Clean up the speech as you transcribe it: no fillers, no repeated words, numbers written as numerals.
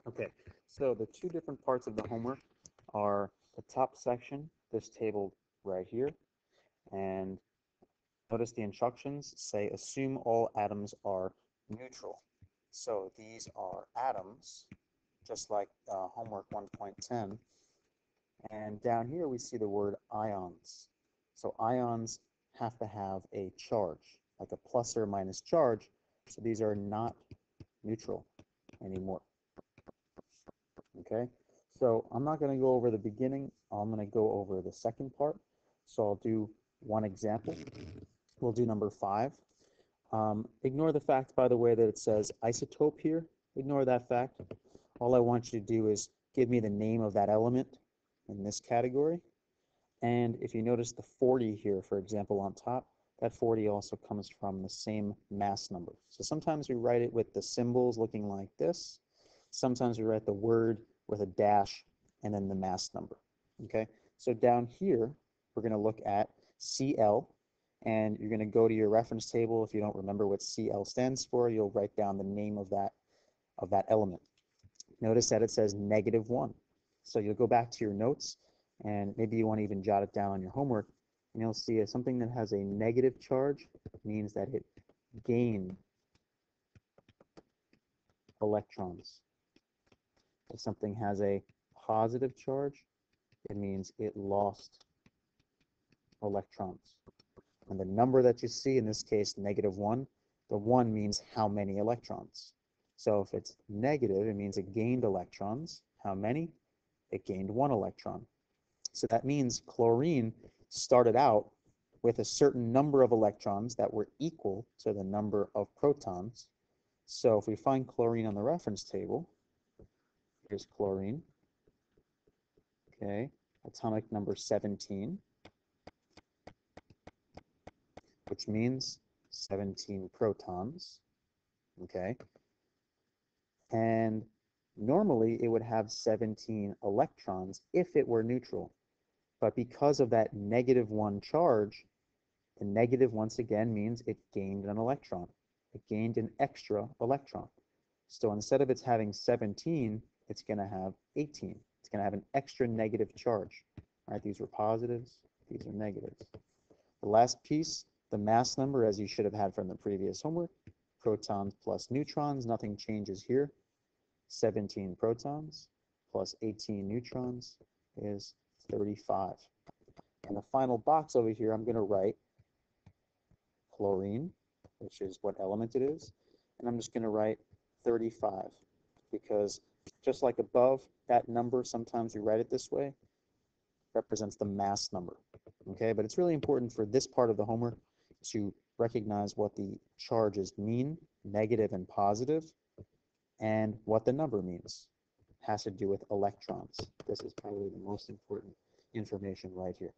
Okay, so the two different parts of the homework are the top section, this table right here, and notice the instructions say assume all atoms are neutral. So these are atoms, just like homework 1.10. And down here we see the word ions. So ions have to have a charge, like a plus or minus charge. So these are not neutral anymore. Okay, so I'm not going to go over the beginning. I'm going to go over the second part. So I'll do one example. We'll do number 5. Ignore the fact, by the way, that it says isotope here. Ignore that fact. All I want you to do is give me the name of that element in this category. And if you notice the 40 here, for example, on top, that 40 also comes from the same mass number. So sometimes we write it with the symbols looking like this. Sometimes we write the word with a dash and then the mass number. Okay, so down here, we're going to look at Cl, and you're going to go to your reference table. If you don't remember what Cl stands for, you'll write down the name of that element. Notice that it says -1. So you'll go back to your notes, and maybe you want to even jot it down on your homework, and you'll see something that has a negative charge means that it gained electrons. If something has a positive charge, it means it lost electrons. And the number that you see, in this case, -1, the 1 means how many electrons. So if it's negative, it means it gained electrons. How many? It gained 1 electron. So that means chlorine started out with a certain number of electrons that were equal to the number of protons. So if we find chlorine on the reference table, here's chlorine, okay, atomic number 17, which means 17 protons, okay, and normally it would have 17 electrons if it were neutral, but because of that -1 charge, the negative once again means it gained an electron. It gained an extra electron. So instead of it's having 17, it's going to have 18. It's going to have an extra negative charge. All right, these were positives, these are negatives. The last piece, the mass number, as you should have had from the previous homework, protons plus neutrons, nothing changes here. 17 protons plus 18 neutrons is 35. And the final box over here, I'm going to write chlorine, which is what element it is, and I'm just going to write 35 because just like above, that number, sometimes we write it this way, represents the mass number. Okay, but it's really important for this part of the homework to recognize what the charges mean, negative and positive, and what the number means. It has to do with electrons. This is probably the most important information right here.